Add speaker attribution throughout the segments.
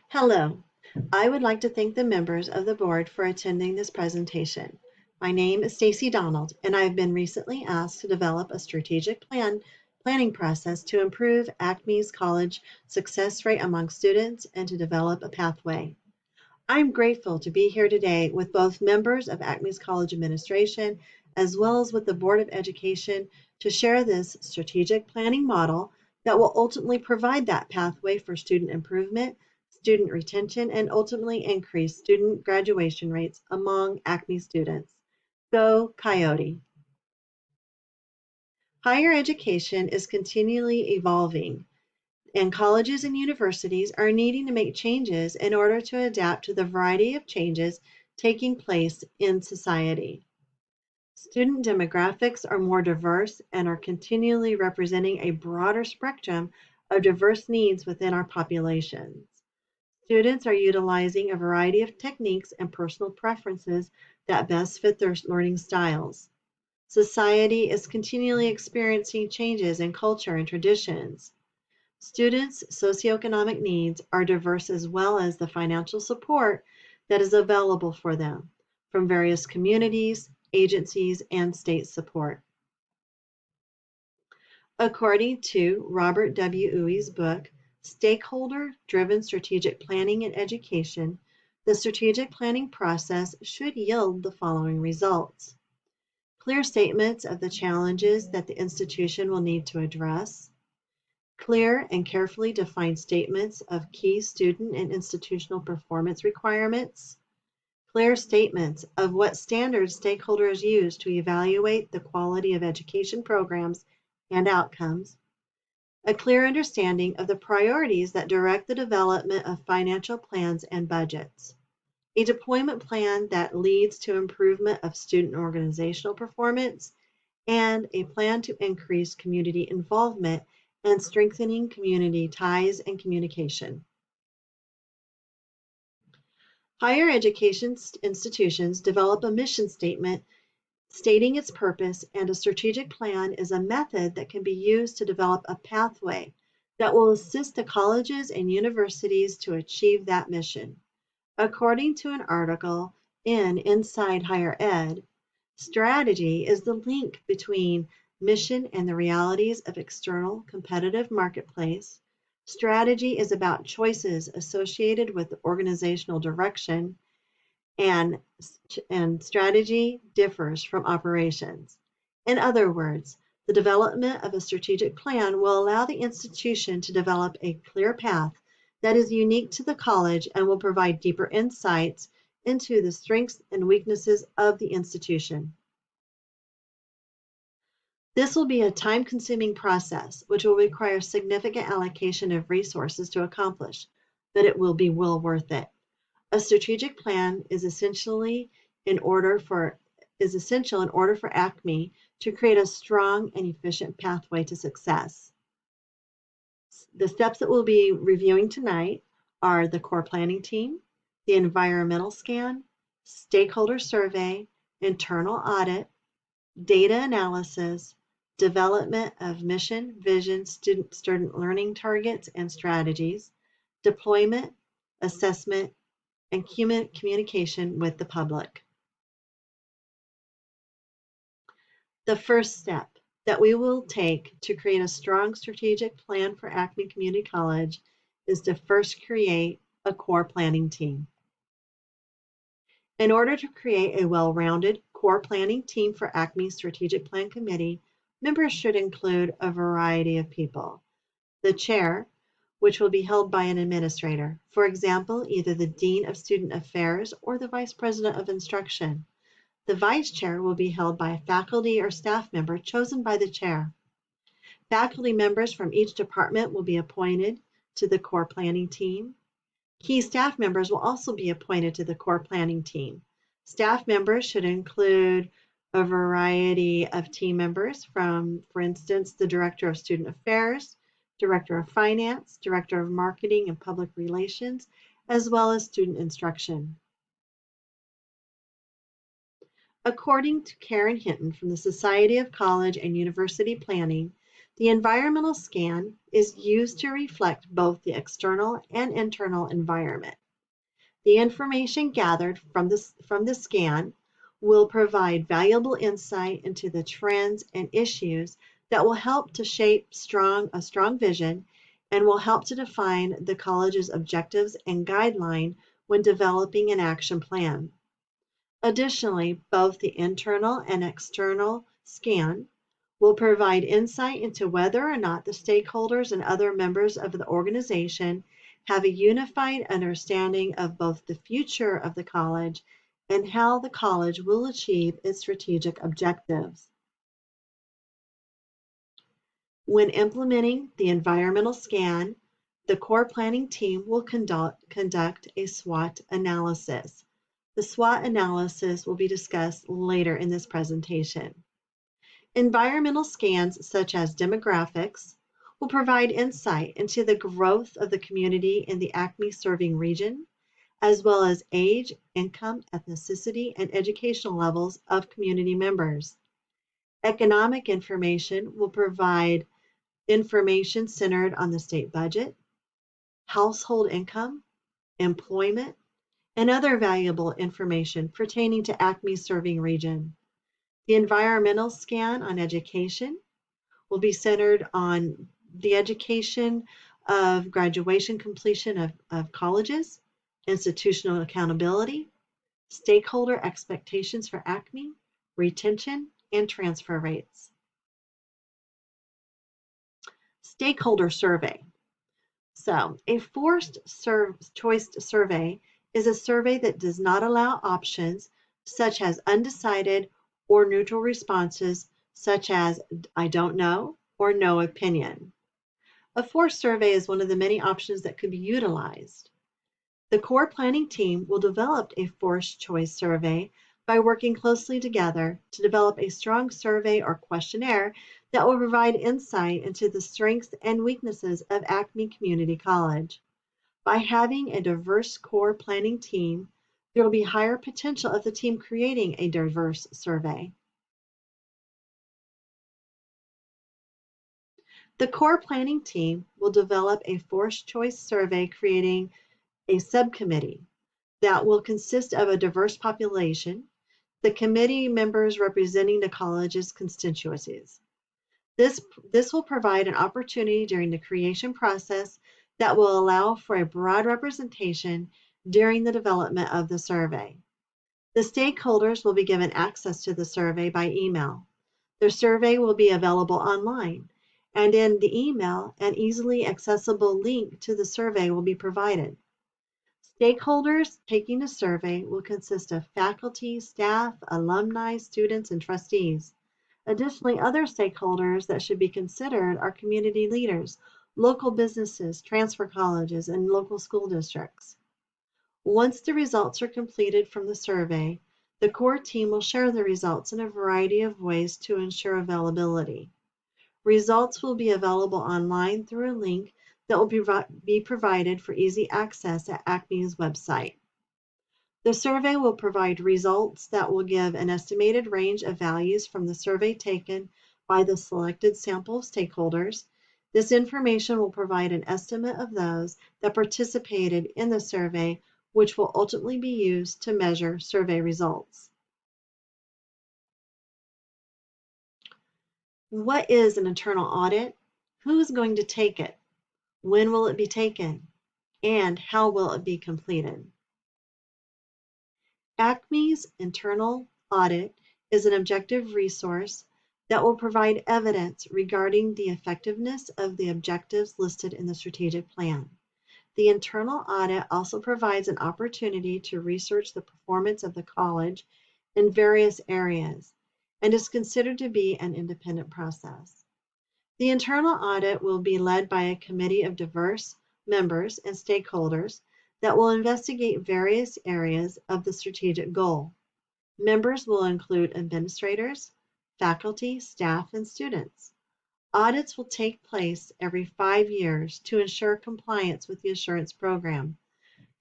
Speaker 1: Hello. I would like to thank the members of the board for attending this presentation. My name is Stacy Donald, and I have been recently asked to develop a strategic planning process to improve Acme's college success rate among students and to develop a pathway. I'm grateful to be here today with both members of Acme's College Administration as well as with the Board of Education to share this strategic planning model that will ultimately provide that pathway for student improvement, student retention, and ultimately increase student graduation rates among Acme students. Go Coyote! Higher education is continually evolving, and colleges and universities are needing to make changes in order to adapt to the variety of changes taking place in society. Student demographics are more diverse and are continually representing a broader spectrum of diverse needs within our populations. Students are utilizing a variety of techniques and personal preferences that best fit their learning styles. Society is continually experiencing changes in culture and traditions. Students' socioeconomic needs are diverse as well as the financial support that is available for them from various communities, agencies, and state support. According to Robert W. Uwe's book, Stakeholder-Driven Strategic Planning in Education, the strategic planning process should yield the following results. Clear statements of the challenges that the institution will need to address. Clear and carefully defined statements of key student and institutional performance requirements. Clear statements of what standards stakeholders use to evaluate the quality of education programs and outcomes. A clear understanding of the priorities that direct the development of financial plans and budgets. A deployment plan that leads to improvement of student organizational performance, and a plan to increase community involvement and strengthening community ties and communication. Higher education institutions develop a mission statement stating its purpose, and a strategic plan is a method that can be used to develop a pathway that will assist the colleges and universities to achieve that mission. According to an article in Inside Higher Ed, strategy is the link between mission and the realities of external competitive marketplace. Strategy is about choices associated with organizational direction, and, and strategy differs from operations. In other words, the development of a strategic plan will allow the institution to develop a clear path that is unique to the college and will provide deeper insights into the strengths and weaknesses of the institution. This will be a time-consuming process, which will require significant allocation of resources to accomplish, but it will be well worth it. A strategic plan is essential in order for Acme to create a strong and efficient pathway to success. The steps that we'll be reviewing tonight are the core planning team, the environmental scan, stakeholder survey, internal audit, data analysis, development of mission, vision, student learning targets and strategies, deployment, assessment, and communication with the public. The first step that we will take to create a strong strategic plan for Acme Community College is to first create a core planning team. In order to create a well-rounded core planning team for Acme Strategic Plan Committee, members should include a variety of people. The chair, which will be held by an administrator, for example, either the Dean of Student Affairs or the Vice President of Instruction. The vice chair will be held by a faculty or staff member chosen by the chair. Faculty members from each department will be appointed to the core planning team. Key staff members will also be appointed to the core planning team. Staff members should include a variety of team members from, for instance, the Director of Student Affairs, Director of Finance, Director of Marketing and Public Relations, as well as Student Instruction. According to Karen Hinton from the Society of College and University Planning, The environmental scan is used to reflect both the external and internal environment. The information gathered from the scan will provide valuable insight into the trends and issues that will help to shape a strong vision and will help to define the college's objectives and guideline when developing an action plan. Additionally, both the internal and external scan will provide insight into whether or not the stakeholders and other members of the organization have a unified understanding of both the future of the college and how the college will achieve its strategic objectives. When implementing the environmental scan, the core planning team will conduct a SWOT analysis. The SWOT analysis will be discussed later in this presentation. Environmental scans such as demographics will provide insight into the growth of the community in the Acme serving region, as well as age, income, ethnicity, and educational levels of community members. Economic information will provide information centered on the state budget, household income, employment, and other valuable information pertaining to Acme's serving region. The environmental scan on education will be centered on the education of graduation completion of colleges, institutional accountability, stakeholder expectations for Acme, retention, and transfer rates. Stakeholder survey. So, a forced choice survey is a survey that does not allow options such as undecided or neutral responses such as I don't know or no opinion. A forced survey is one of the many options that could be utilized. The core planning team will develop a forced choice survey by working closely together to develop a strong survey or questionnaire that will provide insight into the strengths and weaknesses of Acme Community College. By having a diverse core planning team, there will be higher potential of the team creating a diverse survey. The core planning team will develop a forced choice survey creating a subcommittee that will consist of a diverse population, the committee members representing the college's constituencies. This will provide an opportunity during the creation process that will allow for a broad representation during the development of the survey. The stakeholders will be given access to the survey by email. The survey will be available online, and in the email, an easily accessible link to the survey will be provided. Stakeholders taking the survey will consist of faculty, staff, alumni, students, and trustees. Additionally, other stakeholders that should be considered are community leaders, local businesses, transfer colleges, and local school districts. Once the results are completed from the survey, the core team will share the results in a variety of ways to ensure availability. Results will be available online through a link that will be provided for easy access at Acme's website. The survey will provide results that will give an estimated range of values from the survey taken by the selected sample of stakeholders. This information will provide an estimate of those that participated in the survey, which will ultimately be used to measure survey results. What is an internal audit? Who is going to take it? When will it be taken? And how will it be completed? Acme's internal audit is an objective resource that will provide evidence regarding the effectiveness of the objectives listed in the strategic plan. The internal audit also provides an opportunity to research the performance of the college in various areas and is considered to be an independent process. The internal audit will be led by a committee of diverse members and stakeholders that will investigate various areas of the strategic goal. Members will include administrators, faculty, staff, and students. Audits will take place every 5 years to ensure compliance with the assurance program.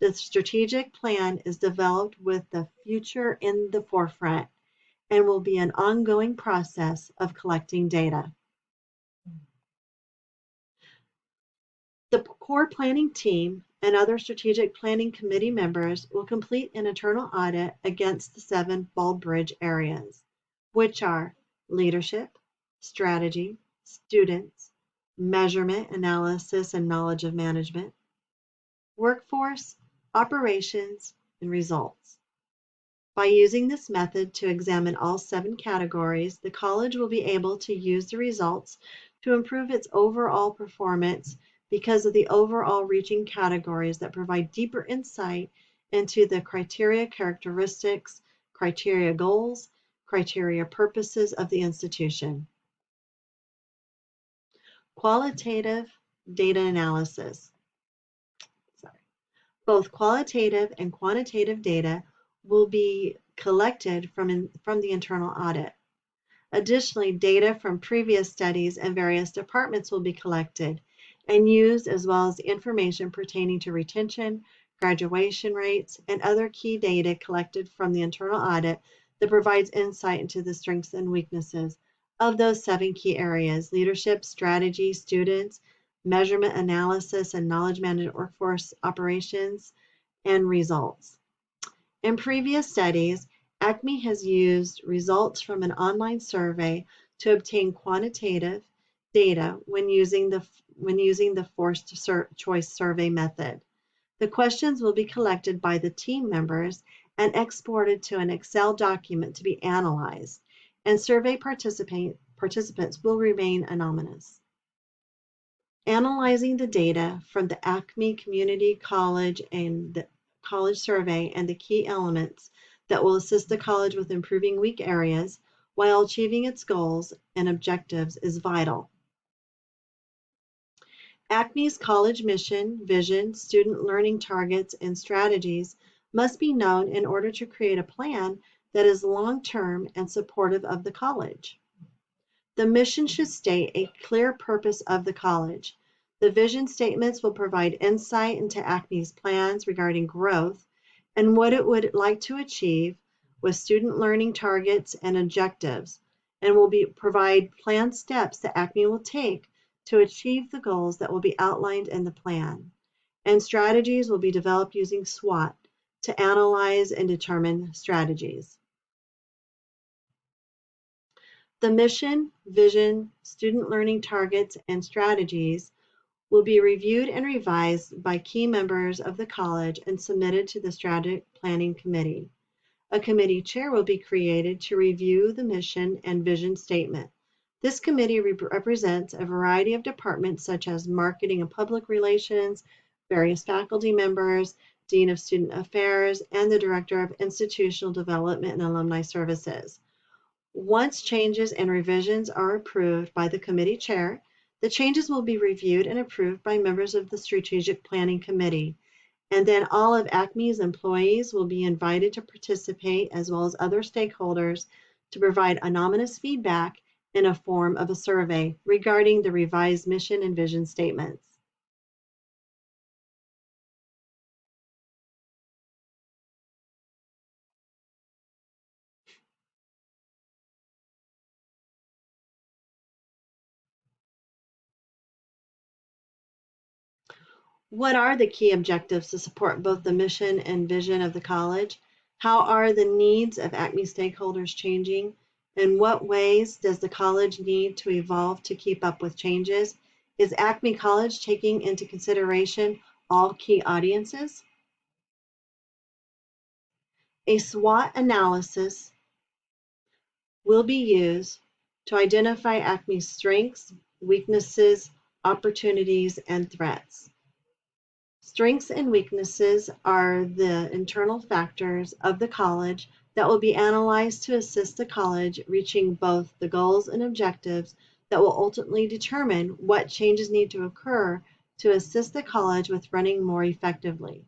Speaker 1: The strategic plan is developed with the future in the forefront and will be an ongoing process of collecting data. The core planning team and other strategic planning committee members will complete an internal audit against the 7 Bald Bridge areas, which are leadership, strategy, students, measurement, analysis, and knowledge of management, workforce, operations, and results. By using this method to examine all 7 categories, the college will be able to use the results to improve its overall performance because of the overall reaching categories that provide deeper insight into the criteria characteristics, criteria goals, criteria purposes of the institution. Qualitative data analysis. Both qualitative and quantitative data will be collected from the internal audit. Additionally, data from previous studies and various departments will be collected and used, as well as information pertaining to retention, graduation rates, and other key data collected from the internal audit that provides insight into the strengths and weaknesses of those 7 key areas: leadership, strategy, students, measurement, analysis, and knowledge management, workforce operations, and results. In previous studies, ACME has used results from an online survey to obtain quantitative data when using the forced choice survey method. The questions will be collected by the team members and exported to an Excel document to be analyzed, and survey participants will remain anonymous. Analyzing the data from the ACME Community College and the College Survey and the key elements that will assist the college with improving weak areas while achieving its goals and objectives is vital. ACME's college mission, vision, student learning targets, and strategies must be known in order to create a plan that is long-term and supportive of the college. The mission should state a clear purpose of the college. The vision statements will provide insight into ACME's plans regarding growth and what it would like to achieve with student learning targets and objectives, and will provide planned steps that ACME will take to achieve the goals that will be outlined in the plan. And strategies will be developed using SWOT to analyze and determine strategies. The mission, vision, student learning targets, and strategies will be reviewed and revised by key members of the college and submitted to the Strategic Planning Committee. A committee chair will be created to review the mission and vision statement. This committee represents a variety of departments such as marketing and public relations, various faculty members, Dean of Student Affairs, and the Director of Institutional Development and Alumni Services. Once changes and revisions are approved by the committee chair, the changes will be reviewed and approved by members of the Strategic Planning Committee, and then all of ACME's employees will be invited to participate, as well as other stakeholders, to provide anonymous feedback in a form of a survey regarding the revised mission and vision statements. What are the key objectives to support both the mission and vision of the college? How are the needs of ACME stakeholders changing? In what ways does the college need to evolve to keep up with changes? Is ACME College taking into consideration all key audiences? A SWOT analysis will be used to identify ACME's strengths, weaknesses, opportunities, and threats. Strengths and weaknesses are the internal factors of the college that will be analyzed to assist the college reaching both the goals and objectives that will ultimately determine what changes need to occur to assist the college with running more effectively.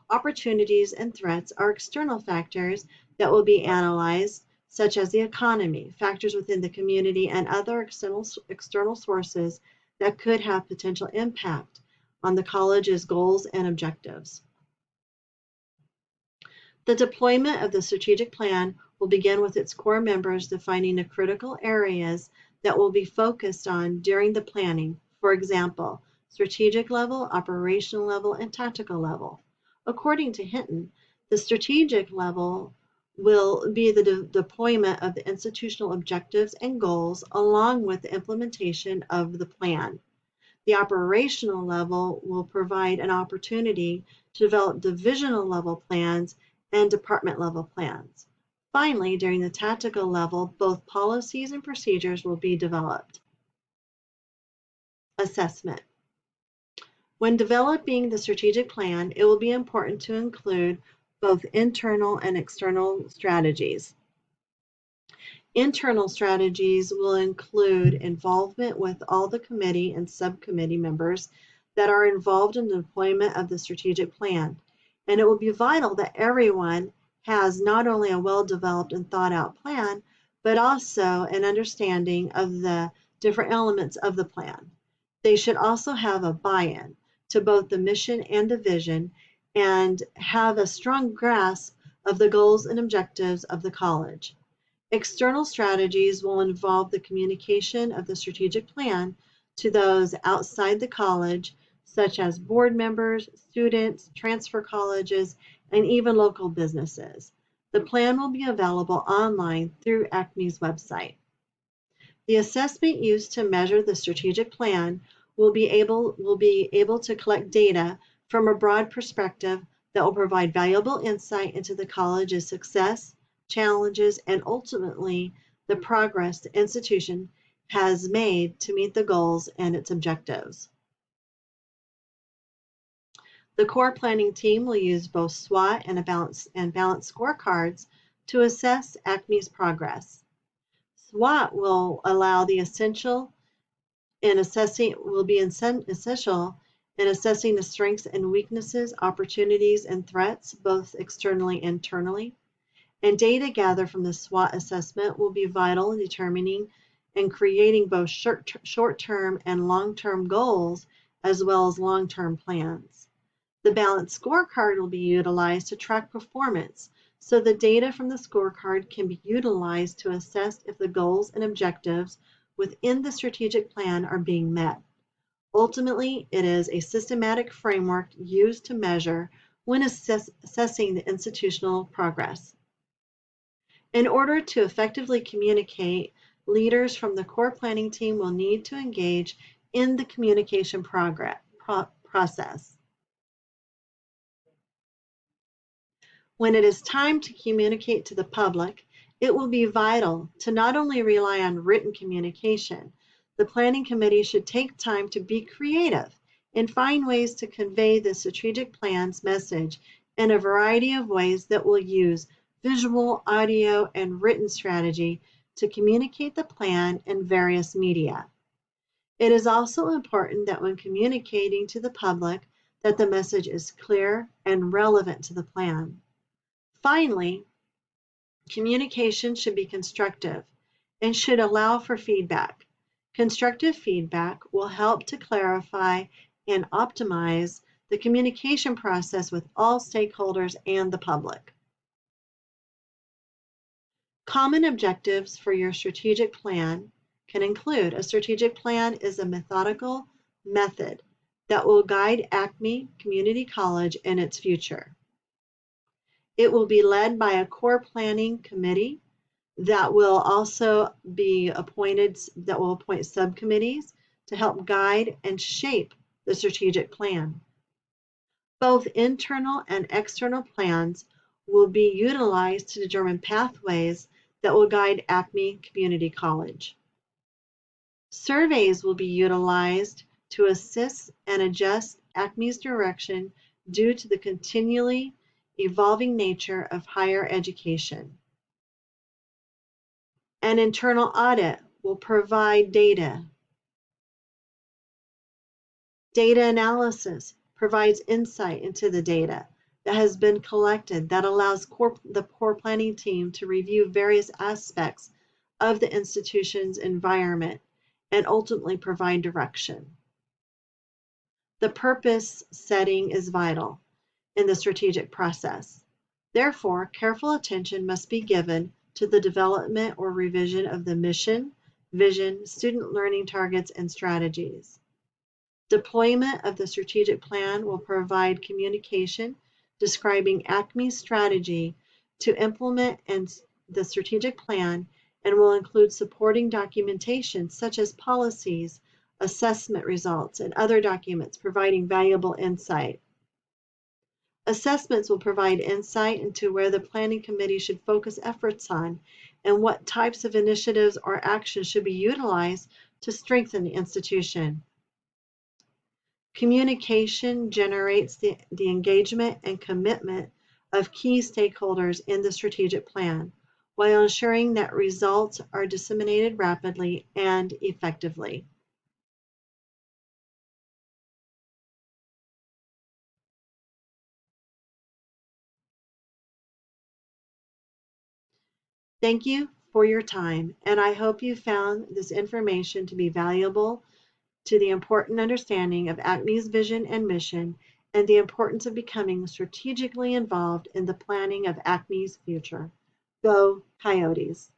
Speaker 1: Opportunities and threats are external factors that will be analyzed, such as the economy, factors within the community, and other external sources that could have potential impact on the college's goals and objectives. The deployment of the strategic plan will begin with its core members defining the critical areas that will be focused on during the planning. For example, strategic level, operational level, and tactical level. According to Hinton, the strategic level will be the deployment of the institutional objectives and goals along with the implementation of the plan. The operational level will provide an opportunity to develop divisional level plans and department level plans. Finally, during the tactical level, both policies and procedures will be developed. Assessment. When developing the strategic plan, it will be important to include both internal and external strategies. Internal strategies will include involvement with all the committee and subcommittee members that are involved in the deployment of the strategic plan. And it will be vital that everyone has not only a well-developed and thought-out plan, but also an understanding of the different elements of the plan. They should also have a buy-in to both the mission and the vision and have a strong grasp of the goals and objectives of the college. External strategies will involve the communication of the strategic plan to those outside the college, such as board members, students, transfer colleges, and even local businesses. The plan will be available online through ACME's website. The assessment used to measure the strategic plan will be able to collect data from a broad perspective that will provide valuable insight into the college's success, challenges, and ultimately the progress the institution has made to meet the goals and its objectives. The core planning team will use both SWOT and balance scorecards to assess ACME's progress. SWOT will allow the essential in assessing the strengths and weaknesses, opportunities, and threats, both externally and internally. And data gathered from the SWOT assessment will be vital in determining and creating both short-term and long-term goals, as well as long-term plans. The balanced scorecard will be utilized to track performance, so the data from the scorecard can be utilized to assess if the goals and objectives within the strategic plan are being met. Ultimately, it is a systematic framework used to measure when assessing the institutional progress. In order to effectively communicate, leaders from the core planning team will need to engage in the communication process. When it is time to communicate to the public, it will be vital to not only rely on written communication. The planning committee should take time to be creative and find ways to convey the strategic plan's message in a variety of ways that will use visual, audio, and written strategy to communicate the plan in various media. It is also important that when communicating to the public that the message is clear and relevant to the plan. Finally, communication should be constructive and should allow for feedback. Constructive feedback will help to clarify and optimize the communication process with all stakeholders and the public. Common objectives for your strategic plan can include: a strategic plan is a methodical method that will guide ACME Community College in its future. It will be led by a core planning committee that will also be appointed, that will appoint subcommittees to help guide and shape the strategic plan. Both internal and external plans will be utilized to determine pathways that will guide ACME Community College. Surveys will be utilized to assist and adjust ACME's direction due to the continually evolving nature of higher education. An internal audit will provide data. Data analysis provides insight into the data that has been collected that allows the core planning team to review various aspects of the institution's environment and ultimately provide direction. The purpose setting is vital in the strategic process. Therefore, careful attention must be given to the development or revision of the mission, vision, student learning targets, and strategies. Deployment of the strategic plan will provide communication describing Acme's strategy to implement the strategic plan and will include supporting documentation such as policies, assessment results, and other documents providing valuable insight. Assessments will provide insight into where the planning committee should focus efforts on and what types of initiatives or actions should be utilized to strengthen the institution. Communication generates the engagement and commitment of key stakeholders in the strategic plan, while ensuring that results are disseminated rapidly and effectively. Thank you for your time, and I hope you found this information to be valuable to the important understanding of Acme's vision and mission and the importance of becoming strategically involved in the planning of Acme's future. Go Coyotes!